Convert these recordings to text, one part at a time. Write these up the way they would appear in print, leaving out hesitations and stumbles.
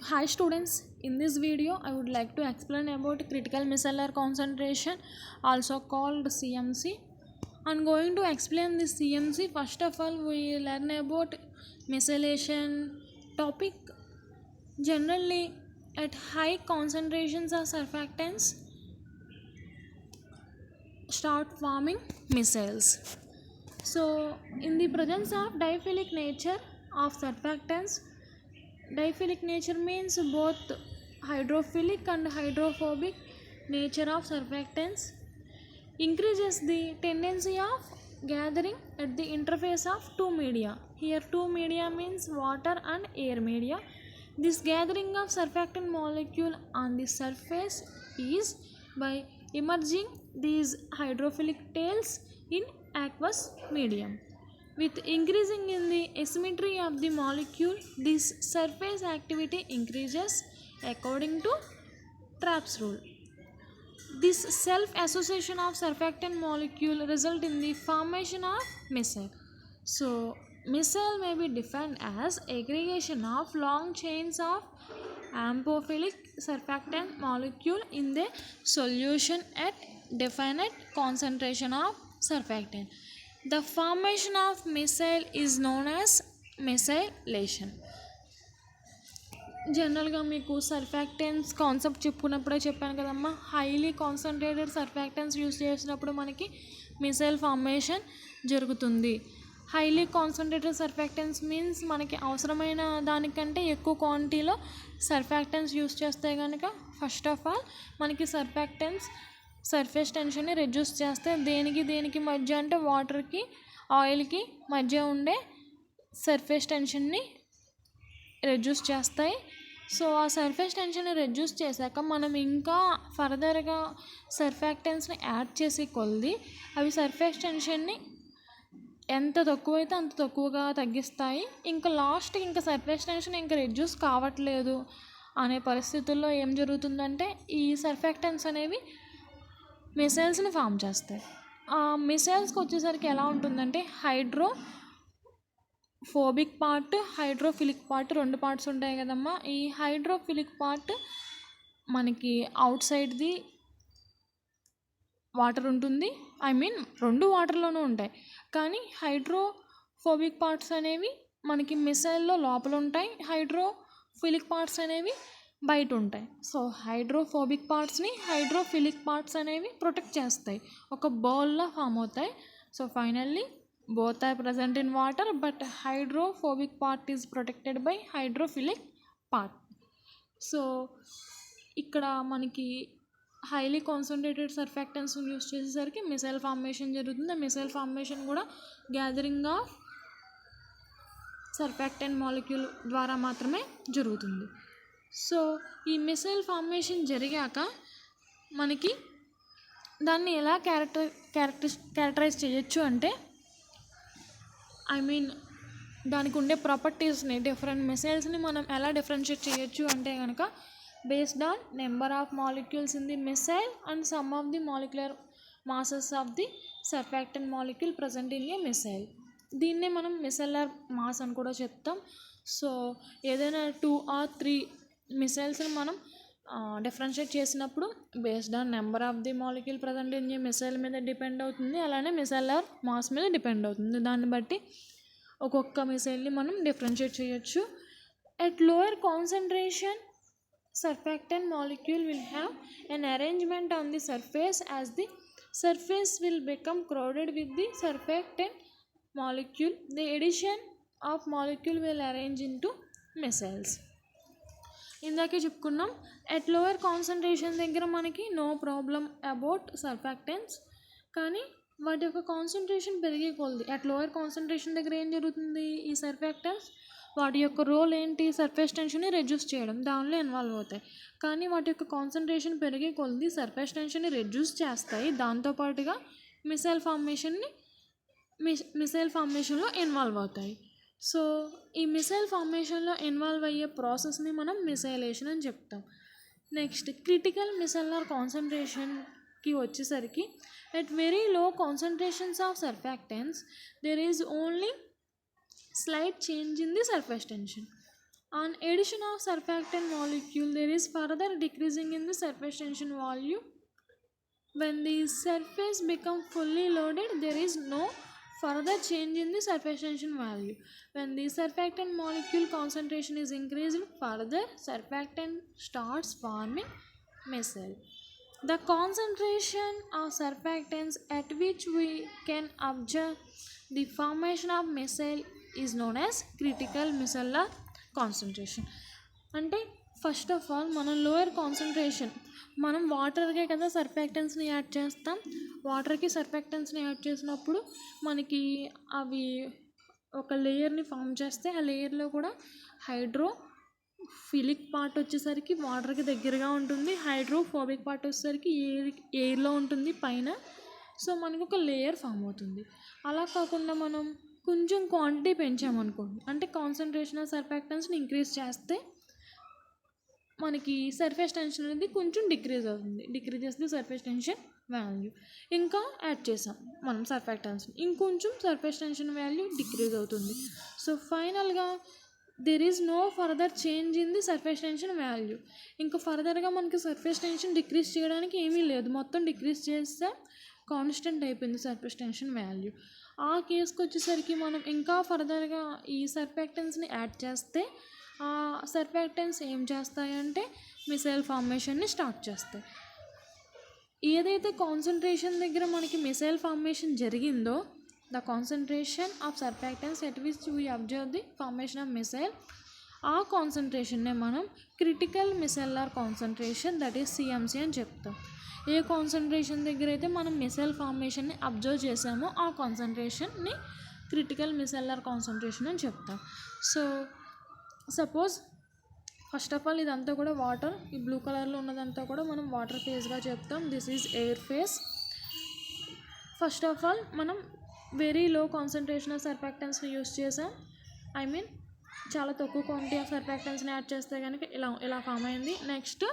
Hi students, in this video I would like to explain about critical micellar concentration, also called CMC. I'm going to explain this CMC. First of all, we learn about methylation topic. Generally, at high concentrations of surfactants start forming micelles. So, in the presence of diphilic nature of surfactants, diphilic nature means both hydrophilic and hydrophobic nature of surfactants increases the tendency of gathering at the interface of two media. Here two media means water and air media. This gathering of surfactant molecule on the surface is by emerging these hydrophilic tails in aqueous medium. With increasing in the asymmetry of the molecule, this surface activity increases according to Trapp's rule. This self-association of surfactant molecule result in the formation of micelle. So, micelle may be defined as aggregation of long chains of amphophilic surfactant molecule in the solution at definite concentration of surfactant. The formation of micelle is known as micellation. జనరల్గా మీకు surfactants concept చెప్పుకున్నప్పుడే చెప్పాను కదమ్మా, highly concentrated surfactants use చేసినప్పుడు మనకి micelle formation జరుగుతుంది. Highly concentrated surfactants means మనకి అవసరమైన దానికంటే ఎక్కువ క్వాంటిటీలో సర్ఫాక్టెన్స్ యూస్ చేస్తే కనుక ఫస్ట్ ఆఫ్ ఆల్ మనకి సర్ఫాక్టెన్స్ సర్ఫేస్ టెన్షన్ని రెడ్యూస్ చేస్తే దేనికి మధ్య అంటే వాటర్కి ఆయిల్కి మధ్య ఉండే సర్ఫేస్ టెన్షన్ని రెడ్యూస్ చేస్తాయి. సో ఆ సర్ఫేస్ టెన్షన్ని రెడ్యూస్ చేశాక మనం ఇంకా ఫర్దర్గా సర్ఫాక్టెన్స్ని యాడ్ చేసి కొలిది అవి సర్ఫేస్ టెన్షన్ని ఎంత తక్కువైతే అంత తక్కువగా తగ్గిస్తాయి. ఇంకా లాస్ట్కి ఇంకా సర్ఫేస్ టెన్షన్ ఇంకా రెడ్యూస్ కావట్లేదు అనే పరిస్థితుల్లో ఏం జరుగుతుందంటే ఈ సర్ఫాక్టెన్స్ అనేవి మిసైల్స్ని ఫామ్ చేస్తాయి. ఆ మిసైల్స్కి వచ్చేసరికి ఎలా ఉంటుందంటే హైడ్రోఫోబిక్ పార్ట్, హైడ్రోఫిలిక్ పార్ట్ రెండు పార్ట్స్ ఉంటాయి కదమ్మా. ఈ హైడ్రోఫిలిక్ పార్ట్ మనకి అవుట్ సైడ్ది వాటర్ ఉంటుంది, రెండు వాటర్లోనూ ఉంటాయి. కానీ హైడ్రోఫోబిక్ పార్ట్స్ అనేవి మనకి మిసైల్లో లోపల ఉంటాయి, హైడ్రోఫిలిక్ పార్ట్స్ అనేవి బయట ఉంటాయి. సో హైడ్రోఫోబిక్ పార్ట్స్ని హైడ్రోఫిలిక్ పార్ట్స్ అనేవి ప్రొటెక్ట్ చేస్తాయి, ఒక బౌల్లో ఫామ్ అవుతాయి. So finally both are present in water, but hydrophobic part is protected by hydrophilic part. So ఇక్కడ మనకి హైలీ కాన్సన్ట్రేటెడ్ సర్ఫాక్టెన్స్ యూస్ చేసేసరికి మిసైల్ ఫార్మేషన్ జరుగుతుంది. మిసైల్ ఫార్మేషన్ కూడా గ్యాదరింగ్ ఆఫ్ సర్ఫాక్టెంట్ మాలిక్యూల్ ద్వారా మాత్రమే జరుగుతుంది. సో ఈ మిసైల్ ఫార్మేషన్ జరిగాక మనకి దాన్ని ఎలా క్యారెక్టరైజ్ చేయొచ్చు అంటే దానికి ఉండే ప్రాపర్టీస్ని డిఫరెంట్ మిసైల్స్ని మనం ఎలా డిఫరెన్షియేట్ చేయొచ్చు అంటే కనుక based on number of molecules in the missile and some of the molecular masses of the surfactant molecule present in a missile. దీన్నే మనం మిసెల్లర్ మాస్ అని కూడా చెప్తాం. సో ఏదైనా 2 or 3 మిసైల్స్ని మనం డిఫరెన్షియేట్ చేసినప్పుడు based on number of the molecule present in a missile మీద depend అవుతుంది, అలానే మిసైలర్ మాస్ మీద డిపెండ్ అవుతుంది. దాన్ని బట్టి ఒక్కొక్క మిసైల్ని మనం డిఫరెన్షియేట్ చేయొచ్చు. At lower concentration surfactant molecule will have an arrangement on the surface as the surface will become crowded with the surfactant molecule. The addition of molecule will arrange into micelles. ఇందాకే చెప్పుకున్నాం, at lower concentration దగ్గర మనకి no problem about surfactants, కానీ వాటి యొక్క concentration పెరిగే కొలది at lower concentration దగ్గర ఏం జరుగుతుంది, ఈ సర్ఫాక్టెంట్స్ వాటి యొక్క రోల్ ఏంటి, సర్ఫేస్ టెన్షన్ని రెడ్యూస్ చేయడం, దానిలో ఇన్వాల్వ్ అవుతాయి. కానీ వాటి యొక్క కాన్సన్ట్రేషన్ పెరిగే కొలది సర్ఫేస్ టెన్షన్ని రెడ్యూస్ చేస్తాయి, దాంతోపాటుగా మిసైల్ ఫార్మేషన్లో ఇన్వాల్వ్ అవుతాయి. సో ఈ మిసైల్ ఫార్మేషన్లో ఇన్వాల్వ్ అయ్యే ప్రాసెస్ని మనం మిసైలేషన్ అని చెప్తాం. నెక్స్ట్ క్రిటికల్ మిసెల్లర్ కాన్సన్ట్రేషన్కి వచ్చేసరికి at very low concentrations of surfactants there is only slight change in the surface tension. On addition of surfactant molecule, there is further decreasing in the surface tension value. When the surface becomes fully loaded, there is no further change in the surface tension value. When the surfactant molecule concentration is increased further, surfactant starts forming micelle. The concentration of surfactants at which we can observe the formation of micelle is known as critical micellar concentration. అంటే first of all మనం lower concentration, మనం వాటర్కే కదా సర్ఫాక్టెన్స్ని add చేస్తాం. వాటర్కి సర్ఫాక్టెన్స్ని add చేసినప్పుడు మనకి అవి ఒక లేయర్ని ఫామ్ చేస్తే ఆ లేయర్లో కూడా హైడ్రోఫిలిక్ పార్ట్ వచ్చేసరికి వాటర్కి దగ్గరగా ఉంటుంది, హైడ్రోఫోబిక్ పార్ట్ వచ్చేసరికి ఎయిర్లో ఉంటుంది పైన. సో మనకు ఒక లేయర్ ఫామ్ అవుతుంది. అలా కాకుండా మనం కొంచెం క్వాంటిటీ పెంచామనుకోండి, అంటే కాన్సన్ట్రేషన్ ఆఫ్ సర్ఫాక్టెన్స్ని ఇంక్రీజ్ చేస్తే మనకి సర్ఫేస్ టెన్షన్ అనేది కొంచెం డిక్రీజ్ అవుతుంది. డిక్రీజ్ చేస్తే సర్ఫేస్ టెన్షన్ వాల్యూ ఇంకా యాడ్ చేసాం మనం సర్ఫాక్టెన్స్ని, ఇంకొంచెం సర్ఫేస్ టెన్షన్ వాల్యూ డిక్రీజ్ అవుతుంది. సో ఫైనల్గా there is no further change in the surface tension value. ఇంకా ఫర్దర్గా మనకి సర్ఫేస్ టెన్షన్ డిక్రీజ్ చేయడానికి ఏమీ లేదు, మొత్తం డిక్రీజ్ చేస్తే కాన్స్టెంట్ అయిపోయింది సర్ఫేస్ టెన్షన్ వాల్యూ. ఆ కేసుకి వచ్చేసరికి మనం ఇంకా ఫర్దర్గా ఈ సర్ఫాక్టెన్స్ని యాడ్ చేస్తే ఆ సర్ఫాక్టెన్స్ ఏం చేస్తాయంటే మిసైల్ ఫార్మేషన్ని స్టార్ట్ చేస్తాయి. ఏదైతే కాన్సన్ట్రేషన్ దగ్గర మనకి మిసైల్ ఫార్మేషన్ జరిగిందో, the concentration of surfactants at which we observe the formation of micelle, ఆ కాన్సన్ట్రేషన్నే మనం critical micellar concentration, that is CMC అని చెప్తాం. ఏ కాన్సన్ట్రేషన్ దగ్గర అయితే మనం మిసైల్ ఫార్మేషన్ని అబ్జర్వ్ చేసామో ఆ కాన్సన్ట్రేషన్ని క్రిటికల్ మిసెల్లార్ కాన్సన్ట్రేషన్ అని చెప్తాం. So suppose first of all ఇదంతా కూడా వాటర్, ఈ బ్లూ కలర్లో ఉన్నదంతా కూడా మనం వాటర్ ఫేజ్గా చెప్తాం. This is air phase. First of all మనం వెరీ లో కాన్సన్ట్రేషన్ ఆఫ్ సర్ఫాక్టెన్స్ని యూస్ చేసాం. ఐ మీన్ చాలా తక్కువ క్వాంటిటీ ఆఫ్ సర్ఫాక్టెన్స్ని యాడ్ చేస్తే కనుక ఇలా ఫామ్ అయింది. నెక్స్ట్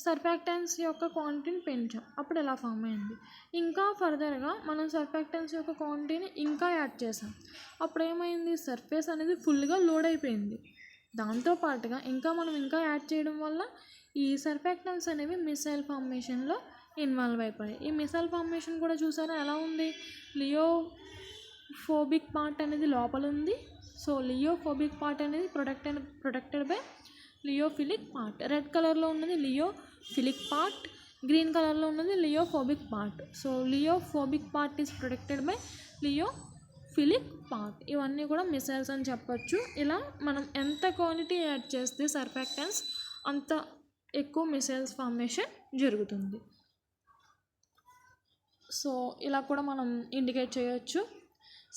సర్ఫాక్టెన్స్ యొక్క క్వాంటిటీని పెంచాం, అప్పుడు ఎలా ఫామ్ అయింది. ఇంకా ఫర్దర్గా మనం సర్ఫాక్టెన్స్ యొక్క క్వాంటిటీని ఇంకా యాడ్ చేసాం, అప్పుడు ఏమైంది, సర్ఫేస్ అనేది ఫుల్గా లోడ్ అయిపోయింది. దాంతోపాటుగా ఇంకా మనం ఇంకా యాడ్ చేయడం వల్ల ఈ సర్ఫాక్టెన్స్ అనేవి మిసైల్ ఫార్మేషన్లో ఇన్వాల్వ్ అయిపోయాయి. ఈ మిసైల్ ఫార్మేషన్ కూడా చూసారా ఎలా ఉంది, లియోఫోబిక్ పార్ట్ అనేది లోపల ఉంది. సో లియోఫోబిక్ పార్ట్ అనేది protected by lyophilic part. Red కలర్లో ఉన్నది లియోఫిలిక్ పార్ట్, గ్రీన్ కలర్లో ఉన్నది lyophobic part. So lyophobic part is protected by lyophilic part. ఇవన్నీ కూడా మిసైల్స్ అని చెప్పొచ్చు. ఇలా మనం ఎంత క్వాంటిటీ యాడ్ చేస్తే సర్ఫాక్టెన్స్ అంత ఎక్కువ మిసైల్స్ ఫార్మేషన్ జరుగుతుంది. సో ఇలా కూడా మనం ఇండికేట్ చేయొచ్చు.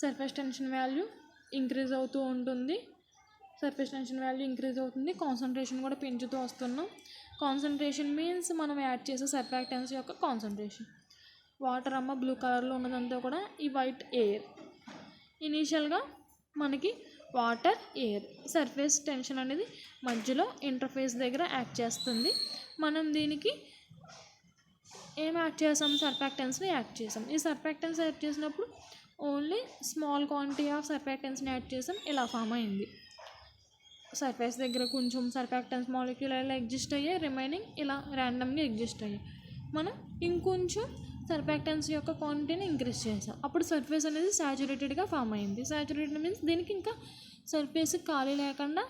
సర్ఫేస్ టెన్షన్ వాల్యూ ఇంక్రీజ్ అవుతూ ఉంటుంది, సర్ఫేస్ టెన్షన్ వాల్యూ ఇంక్రీజ్ అవుతుంది, కాన్సన్ట్రేషన్ కూడా పెంచుతూ వస్తున్నాం. కాన్సన్ట్రేషన్ మీన్స్ మనం యాడ్ చేసే సర్ఫాక్టెన్స్ యొక్క కాన్సన్ట్రేషన్. వాటర్ అమ్మ బ్లూ కలర్లో ఉన్నదంతా కూడా ఈ వైట్ ఎయిర్. ఇనీషియల్గా మనకి వాటర్, ఎయిర్, సర్ఫేస్ టెన్షన్ అనేది మధ్యలో ఇంటర్ఫేస్ దగ్గర యాడ్ చేస్తుంది. మనం దీనికి ఏం యాడ్ చేసాం, సర్ఫాక్టెన్స్ని యాడ్ చేసాం. ఈ సర్ఫాక్టెన్స్ యాడ్ చేసినప్పుడు ఓన్లీ స్మాల్ క్వాంటిటీ ఆఫ్ సర్ఫాక్టెన్స్ని యాడ్ చేసాం, ఇలా ఫామ్ అయింది. సర్ఫేస్ దగ్గర కొంచెం సర్ఫాక్టెన్స్ మాలిక్యూల్ ఇలా ఎగ్జిస్ట్ అయ్యాయి, రిమైనింగ్ ఇలా ర్యాండమ్గా ఎగ్జిస్ట్ అయ్యాయి. మనం ఇంకొంచెం సర్ఫాక్టెన్స్ యొక్క క్వాంటిటీని ఇంక్రీజ్ చేసాం, అప్పుడు సర్ఫేస్ అనేది సాచురేటెడ్గా ఫామ్ అయింది. సాచురేటెడ్ మీన్స్ దీనికి ఇంకా సర్ఫేస్ ఖాళీ లేకుండా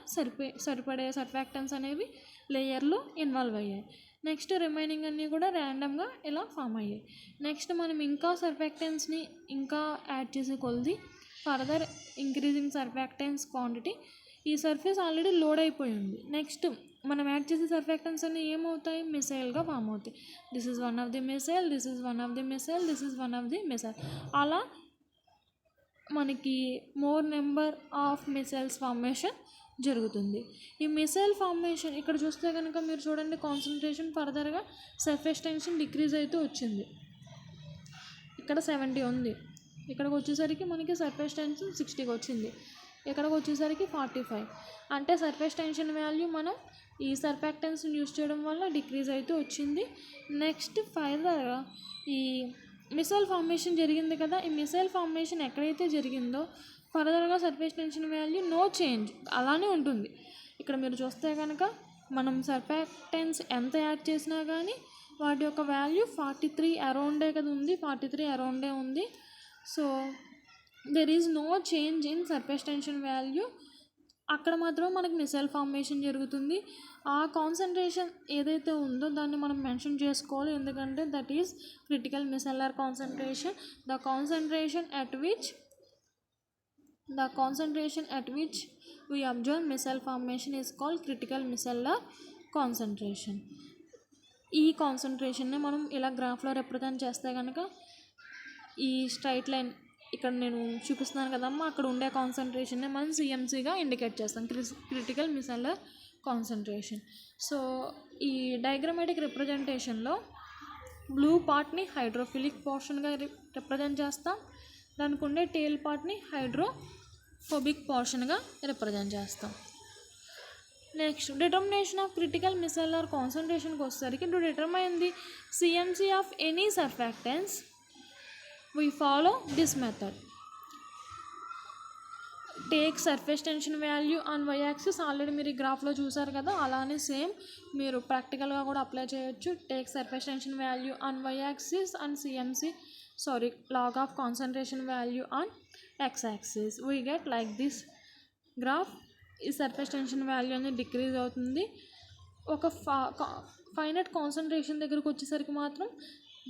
సరిపడే సర్ఫాక్టెన్స్ అనేవి లేయర్లో ఇన్వాల్వ్ అయ్యాయి. నెక్స్ట్ రిమైనింగ్ అన్నీ కూడా ర్యాండమ్గా ఇలా ఫామ్ అయ్యాయి. నెక్స్ట్ మనం ఇంకా సర్ఫాక్టెన్స్ని ఇంకా యాడ్ చేసే కొలది ఫర్దర్ ఇంక్రీజింగ్ సర్ఫాక్టెన్స్ క్వాంటిటీ. ఈ సర్ఫేస్ ఆల్రెడీ లోడ్ అయిపోయి ఉంది. నెక్స్ట్ మనం యాడ్ చేసే సర్ఫాక్టెన్స్ అన్నీ ఏమవుతాయి, మిసైల్గా ఫామ్ అవుతాయి. This is one of the missile, this is one of the missile, this is one of the missile. అలా మనకి more number of missiles formation జరుగుతుంది. ఈ మిసైల్ ఫార్మేషన్ ఇక్కడ చూస్తే కనుక మీరు చూడండి, కాన్సన్ట్రేషన్ ఫర్దర్గా సర్ఫేస్ టెన్షన్ డిక్రీజ్ అవుతూ వచ్చింది. ఇక్కడ 70 ఉంది, ఇక్కడికి వచ్చేసరికి మనకి సర్ఫేస్ టెన్షన్ 60కి వచ్చింది, ఇక్కడికి వచ్చేసరికి 45. అంటే సర్ఫేస్ టెన్షన్ వాల్యూ మనం ఈ సర్ఫాక్టెన్స్ని యూజ్ చేయడం వల్ల డిక్రీజ్ అవుతూ వచ్చింది. నెక్స్ట్ ఫర్దర్గా ఈ మిసైల్ ఫార్మేషన్ జరిగింది కదా, ఈ మిసైల్ ఫార్మేషన్ ఎక్కడైతే జరిగిందో ఫర్దర్గా surface tension value no change అలానే ఉంటుంది. ఇక్కడ మీరు చూస్తే కనుక మనం సర్ఫాక్టెన్స్ ఎంత యాడ్ చేసినా కానీ వాటి యొక్క వాల్యూ 43 అరౌండే కదా ఉంది, 43 అరౌండే ఉంది. So there is no change in surface tension value. అక్కడ మాత్రం మనకి మిసైల్ ఫార్మేషన్ జరుగుతుంది. ఆ కాన్సన్ట్రేషన్ ఏదైతే ఉందో దాన్ని మనం మెన్షన్ చేసుకోవాలి, ఎందుకంటే that is critical micellar concentration. The concentration at which we observe missile formation is called critical micellar concentration. ఈ కాన్సన్ట్రేషన్ని మనం ఇలా గ్రాఫ్లో రిప్రజెంట్ చేస్తే కనుక ఈ స్ట్రైట్ లైన్ ఇక్కడ నేను చూపిస్తున్నాను కదమ్మా, అక్కడ ఉండే కాన్సన్ట్రేషన్ని మనం సిఎంసీగా ఇండికేట్ చేస్తాం, క్రిటికల్ మిసెల్లర్ కాన్సన్ట్రేషన్. సో ఈ డయాగ్రమాటిక్ రిప్రజెంటేషన్లో బ్లూ పార్ట్ని హైడ్రోఫిలిక్ పోర్షన్గా రిప్రజెంట్ చేస్తాం, దానికి ఉండే టేల్ పార్ట్ని హైడ్రోఫోబిక్ పోర్షన్గా రిప్రజెంట్ చేస్తాం. Next determination of critical micellar కాన్సన్ట్రేషన్కి వచ్చేసరికి to determine the CMC of any surfactants we follow this method. Take surface tension value on y axis. Already మీరు ఈ గ్రాఫ్లో చూసారు కదా, అలానే సేమ్ మీరు ప్రాక్టికల్గా కూడా అప్లై చేయొచ్చు. Take surface tension value on y axis and log of concentration value on x axis. We get like this graph. ఈ సర్ఫేస్ టెన్షన్ వాల్యూ అనేది డిక్రీజ్ అవుతుంది. ఒక ఫైనట్ కాన్సన్ట్రేషన్ దగ్గరకు వచ్చేసరికి మాత్రం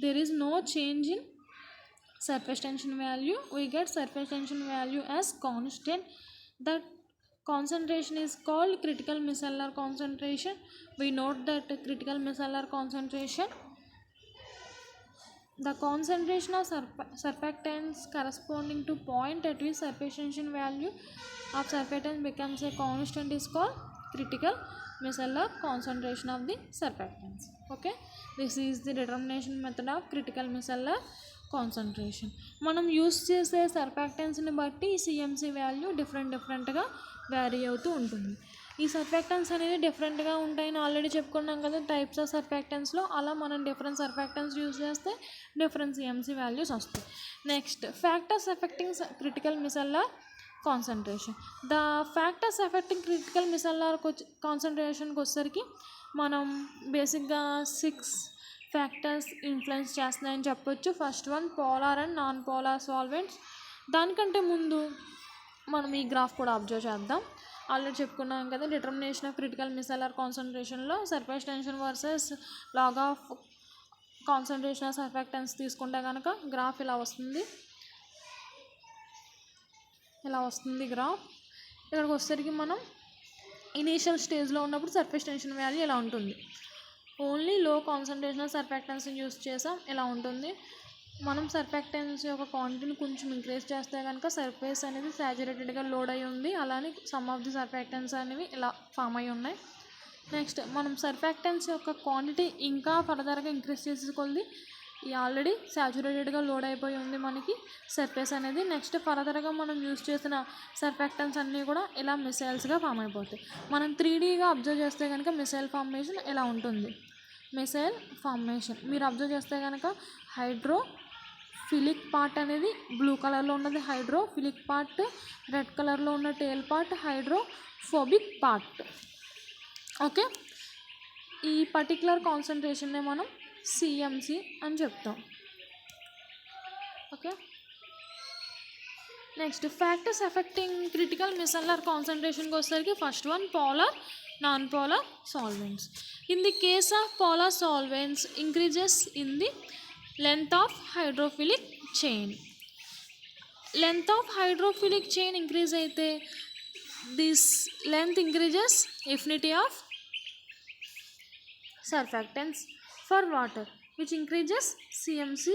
there is no change in surface tension value. We get surface tension value as constant. That concentration is called critical micellar concentration. We note that critical micellar concentration, the concentration of surfactants corresponding to point at which surface tension value of surfactant becomes a constant is called critical micellar concentration of the surfactants. Okay, this is the determination method of critical micellar concentration. మనం use చేసే సర్ఫాక్టెన్స్ని బట్టి CMC value డిఫరెంట్గా vary అవుతూ ఉంటుంది. ఈ surfactants అనేది డిఫరెంట్గా ఉంటాయని ఆల్రెడీ చెప్పుకున్నాం కదా టైప్స్ ఆఫ్ సర్ఫాక్టెన్స్లో. అలా మనం డిఫరెంట్ సర్ఫాక్టెన్స్ యూస్ చేస్తే డిఫరెంట్ సిఎంసీ వాల్యూస్ వస్తాయి. Next factors affecting critical micellar concentration. The factors affecting critical micellar కాన్సన్ట్రేషన్కి వచ్చేసరికి మనం బేసిక్గా 6 ఫ్యాక్టర్స్ ఇన్ఫ్లుయెన్స్ చేస్తున్నాయని చెప్పొచ్చు. First one polar and non polar solvents. దానికంటే ముందు మనం ఈ గ్రాఫ్ కూడా అబ్జర్వ్ చేద్దాం. ఆల్రెడీ చెప్పుకున్నాం కదా డిటర్మినేషన్ ఆఫ్ క్రిటికల్ మిసెల్లర్ కాన్సన్ట్రేషన్లో surface tension versus log of concentration of surfactants తీసుకుంటే కనుక గ్రాఫ్ ఇలా వస్తుంది గ్రాఫ్. ఇక్కడికి వచ్చేసరికి మనం ఇనీషియల్ స్టేజ్లో ఉన్నప్పుడు సర్ఫేస్ టెన్షన్ వాల్యూ ఇలా ఉంటుంది. ఓన్లీ లో కాన్సన్ట్రేషన్ ఆఫ్ సర్ఫాక్టెన్స్ని యూస్ చేసాం, ఇలా ఉంటుంది. మనం సర్ఫాక్టెన్స్ యొక్క క్వాంటిటీని కొంచెం ఇంక్రీజ్ చేస్తే కనుక సర్ఫేస్ అనేది సాచురేటెడ్గా లోడ్ అయి ఉంది. అలానే సమ్ ఆఫ్ ది సర్ఫాక్టెన్స్ అనేవి ఇలా ఫామ్ అయి ఉన్నాయి. నెక్స్ట్ మనం సర్ఫాక్టెన్స్ యొక్క క్వాంటిటీ ఇంకా ఫర్దర్గా ఇంక్రీజ్ చేసేకొద్ది ఈ ఆల్రెడీ సాచురేటెడ్గా లోడ్ అయిపోయి ఉంది మనకి సర్ఫేస్ అనేది. నెక్స్ట్ ఫర్దర్గా మనం యూస్ చేసిన సర్ఫాక్టెన్స్ అన్నీ కూడా ఇలా మిసైల్స్గా ఫామ్ అయిపోతాయి. మనం 3Dగా అబ్జర్వ్ చేస్తే కనుక మిసైల్ ఫార్మేషన్ ఇలా ఉంటుంది. మిసైల్ ఫార్మేషన్ మీరు అబ్జర్వ్ చేస్తే కనుక హైడ్రోఫిలిక్ పార్ట్ అనేది బ్లూ కలర్లో ఉన్నది హైడ్రోఫిలిక్ పార్ట్, రెడ్ కలర్లో ఉన్న tail part hydrophobic part. Okay, ఈ పర్టికులర్ కాన్సన్ట్రేషన్నే మనం సిఎంసి అని చెప్తాం. Okay, next factors affecting critical micellar కాన్సన్ట్రేషన్కి వచ్చేసరికి first one polar non-polar solvents. In the case of polar solvents, increases in the length of hydrophilic chain. Length of hydrophilic chain increase అయితే this length increases affinity of surfactants for water which increases CMC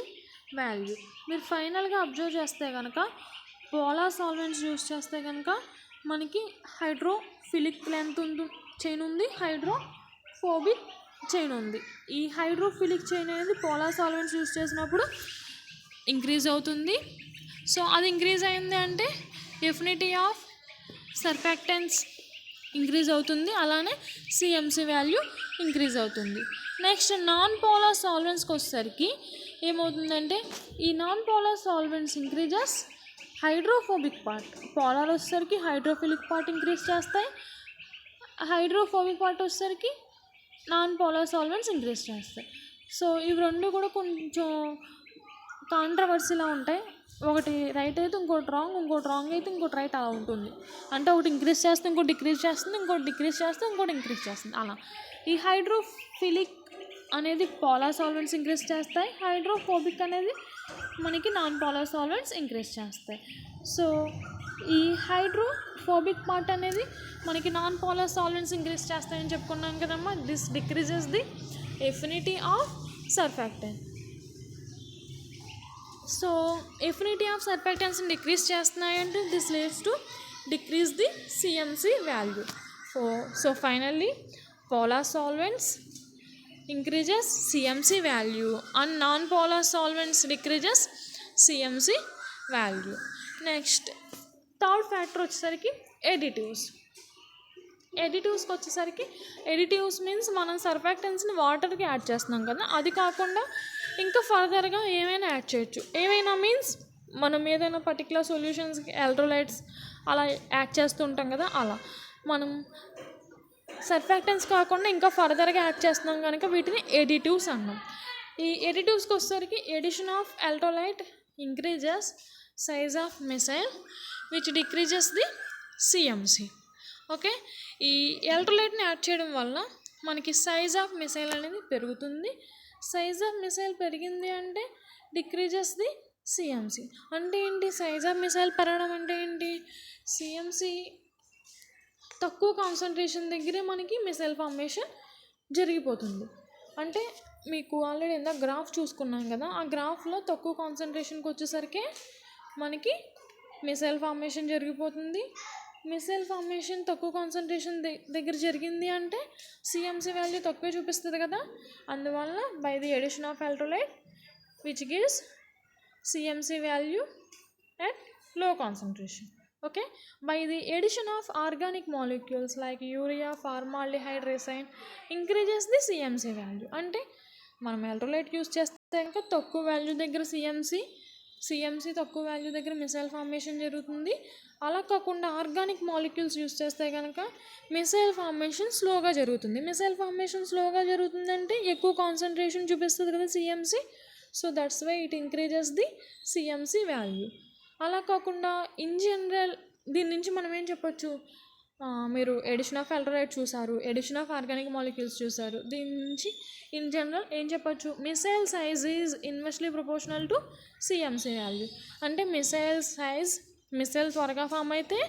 value. మీరు ఫైనల్గా observe చేస్తే కనుక polar solvents use చేస్తే కనుక మనకి hydrophilic length chain ఉంది, hydrophobic chain ఉంది. ఈ హైడ్రోఫిలిక్ చైన్ అనేది పోలార్ సాల్వెంట్స్ యూస్ చేసినప్పుడు ఇంక్రీజ్ అవుతుంది. సో అది ఇంక్రీజ్ అయింది అంటే ఎఫినిటీ ఆఫ్ సర్ఫాక్టెన్స్ ఇంక్రీజ్ అవుతుంది, అలానే సిఎంసి వాల్యూ ఇంక్రీజ్ అవుతుంది. నెక్స్ట్ నాన్ పోలార్ సాల్వెంట్స్కి వచ్చేసరికి ఏమవుతుందంటే ఈ non polar solvents increases hydrophobic part. Polar వచ్చేసరికి హైడ్రోఫిలిక్ పార్ట్ ఇంక్రీజ్ చేస్తాయి, హైడ్రోఫోబిక్ పార్ట్ వచ్చేసరికి నాన్ పోలార్ సాల్వెంట్స్ ఇంక్రీజ్ చేస్తాయి. సో ఇవి రెండు కూడా కొంచెం కాంట్రవర్సీలా ఉంటాయి. ఒకటి రైట్ అయితే ఇంకోటి రాంగ్ అయితే ఇంకోటి రైట్ అలా ఉంటుంది. అంటే ఒకటి ఇంక్రీజ్ చేస్తే ఇంకోటి డిక్రీజ్ చేస్తుంది, ఇంకోటి డిక్రీజ్ చేస్తే ఇంకోటి ఇంక్రీజ్ చేస్తుంది అలా. ఈ హైడ్రోఫిలిక్ అనేది పోలార్ సాల్వెంట్స్ ఇంక్రీజ్ చేస్తాయి, హైడ్రోఫోబిక్ అనేది మనకి నాన్ పోలార్ సాల్వెంట్స్ ఇంక్రీజ్ చేస్తాయి. సో ఈ హైడ్రోఫోబిక్ పార్ట్ అనేది మనకి నాన్ పోలార్ సాల్వెంట్స్ ఇంక్రీజ్ చేస్తాయని చెప్పుకున్నాం కదమ్మా. This decreases the affinity of surfactant. So affinity of సర్ఫాక్టెంట్స్ని డిక్రీజ్ చేస్తున్నాయంటే this leads to decrease the CMC value. So finally polar solvents increases CMC value and non-polar solvents decreases CMC value. Next third factor వచ్చేసరికి ఎడిటివ్స్కి వచ్చేసరికి additives means మనం సర్ఫాక్టెంట్స్ని వాటర్కి add చేస్తున్నాం కదా, అది కాకుండా ఇంకా ఫర్దర్గా ఏమైనా యాడ్ చేయొచ్చు. ఏమైనా మీన్స్ మనం ఏదైనా పర్టికులర్ సొల్యూషన్స్కి ఎలక్ట్రోలైట్స్ అలా యాడ్ చేస్తూ ఉంటాం కదా, అలా మనం సర్ఫాక్టెంట్స్ కాకుండా ఇంకా ఫర్దర్గా యాడ్ చేస్తున్నాం కనుక వీటిని ఎడిటివ్స్ అన్నాం. ఈ ఎడిటివ్స్కి వచ్చేసరికి addition of electrolyte increases size of micelle which decreases the CMC. Okay, ఈ ఎలక్ట్రోలైట్ని యాడ్ చేయడం వల్ల మనకి సైజ్ ఆఫ్ మిసైల్ అనేది పెరుగుతుంది. సైజ్ ఆఫ్ మిసైల్ పెరిగింది అంటే డిక్రీజెస్ ది సిఎంసి. అంటే ఏంటి సైజ్ ఆఫ్ మిసైల్ పెరగడం అంటే ఏంటి? సిఎంసి తక్కువ కాన్సన్ట్రేషన్ దగ్గరే మనకి మిసైల్ ఫార్మేషన్ జరిగిపోతుంది. అంటే మీకు ఆల్రెడీ ఇందాక గ్రాఫ్ చూసుకున్నాం కదా, ఆ గ్రాఫ్లో తక్కువ కాన్సన్ట్రేషన్కి వచ్చేసరికి మనకి మిసైల్ ఫార్మేషన్ జరిగిపోతుంది. మిసైల్ ఫార్మేషన్ తక్కువ కాన్సన్ట్రేషన్ దగ్గర జరిగింది అంటే సిఎంసి వాల్యూ తక్కువ చూపిస్తుంది కదా. అందువల్ల by the addition of electrolyte which gives CMC value at low concentration. Okay, by the addition of organic molecules like urea, formaldehyde, ricin increases the CMC value. అంటే మనం ఎలక్ట్రోలైట్ యూస్ చేస్తే ఇంకా తక్కువ value దగ్గర సిఎంసి తక్కువ value దగ్గర missile formation జరుగుతుంది. అలా కాకుండా ఆర్గానిక్ మాలిక్యూల్స్ యూస్ చేస్తే కనుక మిసైల్ ఫార్మేషన్ స్లోగా జరుగుతుంది. మిసైల్ ఫార్మేషన్ స్లోగా జరుగుతుందంటే ఎక్కువ కాన్సన్ట్రేషన్ చూపిస్తుంది కదా CMC. So that's why it increases the CMC value. అలా కాకుండా ఇన్ జనరల్ దీని నుంచి మనం ఏం చెప్పొచ్చు, మీరు ఎడిషన్ ఆఫ్ ఎలక్ట్రోలైట్ చూసారు, ఎడిషన్ ఆఫ్ ఆర్గానిక్ మాలిక్యూల్స్ చూసారు, దీని నుంచి ఇన్ జనరల్ ఏం చెప్పొచ్చు, missile size is inversely proportional to CMC value. అంటే మిసైల్ త్వరగా ఫామ్ అయితే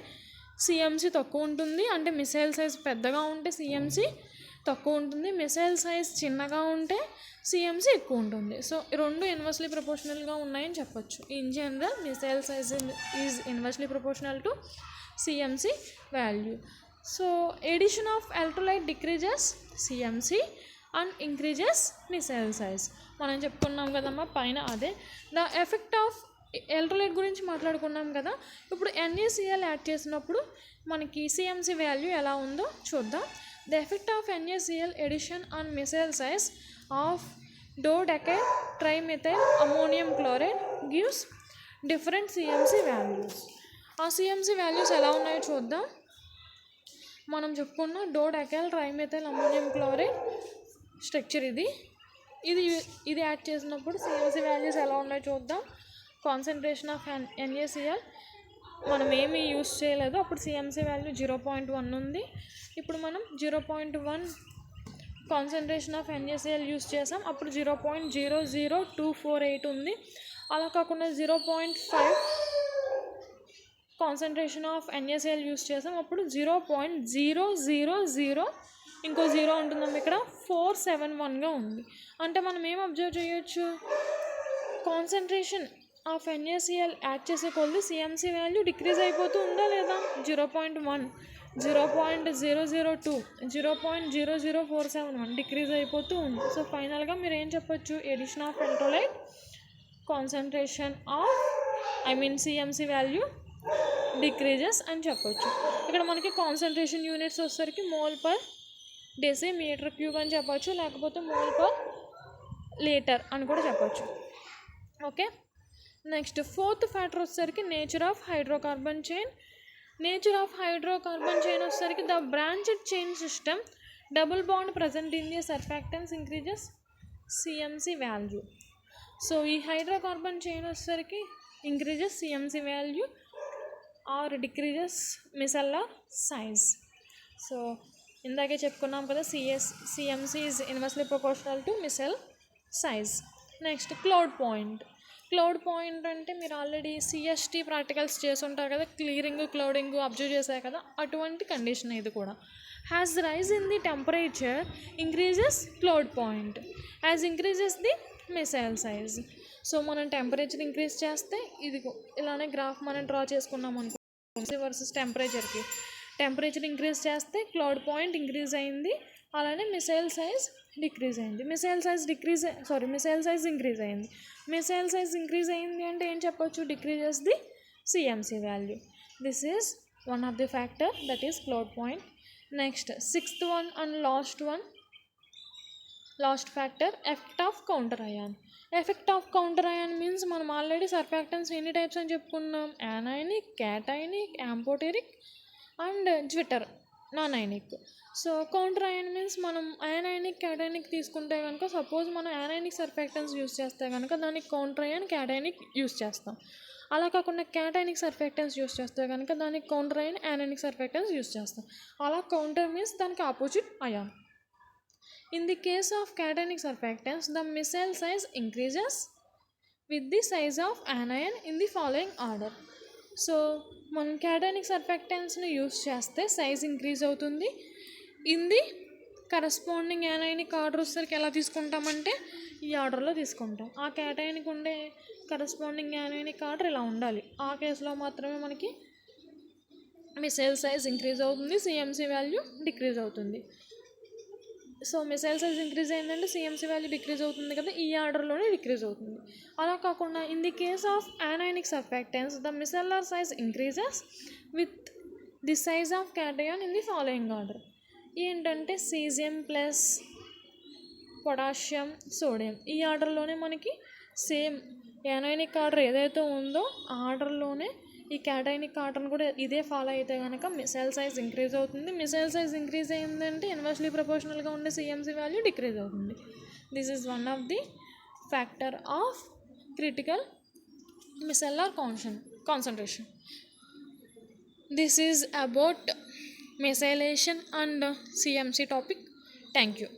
సిఎంసి తక్కువ ఉంటుంది. అంటే మిసైల్ సైజ్ పెద్దగా ఉంటే సిఎంసి తక్కువ ఉంటుంది, మిసైల్ సైజ్ చిన్నగా ఉంటే సిఎంసి ఎక్కువ ఉంటుంది. సో రెండు ఇన్వర్స్లీ ప్రపోర్షనల్గా ఉన్నాయని చెప్పొచ్చు. In general micelle size is inversely proportional to CMC value. So addition of electrolyte decreases CMC and increases micelle size. మనం చెప్పుకున్నాం కదమ్మా పైన అదే. ద ఎఫెక్ట్ ఆఫ్ ఎలక్ట్రోలైట్ గురించి మాట్లాడుకున్నాం కదా. ఇప్పుడు NaCl యాడ్ చేసినప్పుడు మనకి సిఎంసి వాల్యూ ఎలా ఉందో చూద్దాం. The effect of NaCl addition on missile size of dodecyl trimethyl ammonium chloride gives different CMC values. ఆ CMC values ఎలా ఉన్నాయో చూద్దాం. మనం చెప్పుకున్న డోడెకైల్ ట్రైమెథైల్ అమ్మోనియం క్లోరైడ్ స్ట్రక్చర్ ఇది యాడ్ చేసినప్పుడు CMC వాల్యూస్ ఎలా ఉన్నాయో చూద్దాం. కాన్సన్ట్రేషన్ ఆఫ్ NaCl మనం ఏమీ యూస్ చేయలేదు, అప్పుడు CMC వాల్యూ 0.1 ఉంది. ఇప్పుడు మనం 0.1 కాన్సన్ట్రేషన్ ఆఫ్ NaCl యూస్ చేసాం, అప్పుడు 0.00248 ఉంది. అలా కాకుండా 0.5 కాన్సన్ట్రేషన్ ఆఫ్ NaCl యూస్ చేసాం, అప్పుడు 0.000 ఇంకో 0 ఉంటుందమ్మ ఇక్కడ 471గా ఉంది. అంటే మనం ఏం అబ్జర్వ్ చేయొచ్చు, కాన్సన్ట్రేషన్ ఆఫ్ NaCl యాడ్ చేసే కొద్ది CMC వాల్యూ డిక్రీజ్ అయిపోతూ ఉందా లేదా? 0.1, 0.002, 0.00471 డిక్రీజ్ అయిపోతూ ఉంది. సో ఫైనల్గా మీరు ఏం చెప్పొచ్చు, addition of electrolyte concentration of CMC value decreases అని చెప్పొచ్చు. ఇక్కడ మనకి కాన్సన్ట్రేషన్ యూనిట్స్ వచ్చేసరికి మోల్ పర్ డెసిమీటర్ క్యూబ్ అని చెప్పొచ్చు, లేకపోతే మోల్ పర్ లీటర్ అని కూడా చెప్పొచ్చు. ఓకే, నెక్స్ట్ ఫోర్త్ ఫ్యాక్టర్ వచ్చేసరికి nature of hydrocarbon chain nature of hydrocarbon chain వచ్చేసరికి the branched chain system double bond present in the surfactants increases CMC value. So ఈ hydrocarbon chain వచ్చేసరికి increases CMC value or decreases మిసెల్లార్ size. So ఇందాకే చెప్పుకున్నాం కదా, CMC is inversely proportional to micelle size. Next cloud point. Cloud point అంటే మీరు already CST practicals చేసి ఉంటారు కదా, క్లియరింగ్ క్లౌడింగ్ అబ్జర్వ్ చేశారు కదా, అటువంటి కండిషన్ ఇది కూడా. Has rise in the temperature increases cloud point, as increases the micelle size. So మనం టెంపరేచర్ ఇంక్రీజ్ చేస్తే ఇది ఇలానే గ్రాఫ్ మనం డ్రా చేసుకున్నాం అనుకో, వర్సెస్ టెంపరేచర్కి. టెంపరేచర్ ఇంక్రీజ్ చేస్తే క్లౌడ్ పాయింట్ ఇంక్రీజ్ అయింది, అలానే మిసైల్ సైజ్ డిక్రీజ్ అయింది. మిసైల్ సైజ్ ఇంక్రీజ్ అయింది. మిసైల్ సైజ్ ఇంక్రీజ్ అయింది అంటే ఏం చెప్పొచ్చు, decreases the CMC value. This is one of the factor that is cloud point. Next sixth one and last factor effect of counter ion. Effect of counter ion means మనం already surfactants ఎన్ని types అని చెప్పుకున్నాం, anionic, cationic, amphoteric and zwitter non ionic. So counter ion means మనం anionic, క్యాటైనిక్ తీసుకుంటే కనుక, suppose మనం యానైనిక్ surfactants use చేస్తే కనుక దానికి కౌంటర్ అయాన్ క్యాటైనిక్ యూస్ చేస్తాం. అలా కాకుండా క్యాటైనిక్ సర్ఫాక్టెన్స్ యూస్ చేస్తే కనుక దానికి counter ion anionic surfactants use చేస్తాం. అలా కౌంటర్ మీన్స్ దానికి opposite ion. In the case of cationic surfactants, the micelle size increases with the size of anion in the following order. So మనం క్యాటైనిక్ సర్ఫాక్టెన్స్ని use చేస్తే size increase అవుతుంది. In the corresponding యానైనిక్ order వచ్చేసరికి ఎలా తీసుకుంటామంటే ఈ ఆర్డర్లో తీసుకుంటాం. ఆ క్యాటైనిక్ ఉండే కరస్పాండింగ్ యానైనిక్ ఆర్డర్ ఇలా ఉండాలి. ఆ కేసులో మాత్రమే మనకి మిసైల్ సైజ్ ఇంక్రీజ్ అవుతుంది, సిఎంసి వాల్యూ డిక్రీజ్ అవుతుంది. సో మిసైల్ సైజ్ ఇంక్రీజ్ అయిందంటే సిఎంసి వాల్యూ డిక్రీజ్ అవుతుంది కదా, ఈ ఆర్డర్లోనే డిక్రీజ్ అవుతుంది. అలా కాకుండా in the case of anionic surfactants the micellar size increases with the size of cation in the following order. ఏంటంటే సీజియం ప్లస్ పొటాషియం, సోడియం, ఈ ఆర్డర్లోనే మనకి సేమ్ యానైనిక్ ఆర్డర్ ఏదైతే ఉందో ఆ ఆర్డర్లోనే ఈ క్యాటైనిక్ ఆర్డర్ని కూడా ఇదే ఫాలో అయితే కనుక మిసైల్ సైజ్ ఇంక్రీజ్ అవుతుంది. మిసైల్ సైజ్ ఇంక్రీజ్ అయిందంటే ఇన్వర్స్లీ ప్రపోర్షనల్గా ఉండే సిఎంసి వాల్యూ డిక్రీజ్ అవుతుంది. This is one of the factor of critical micellar concentration. This is about micellization and CMC topic. Thank you.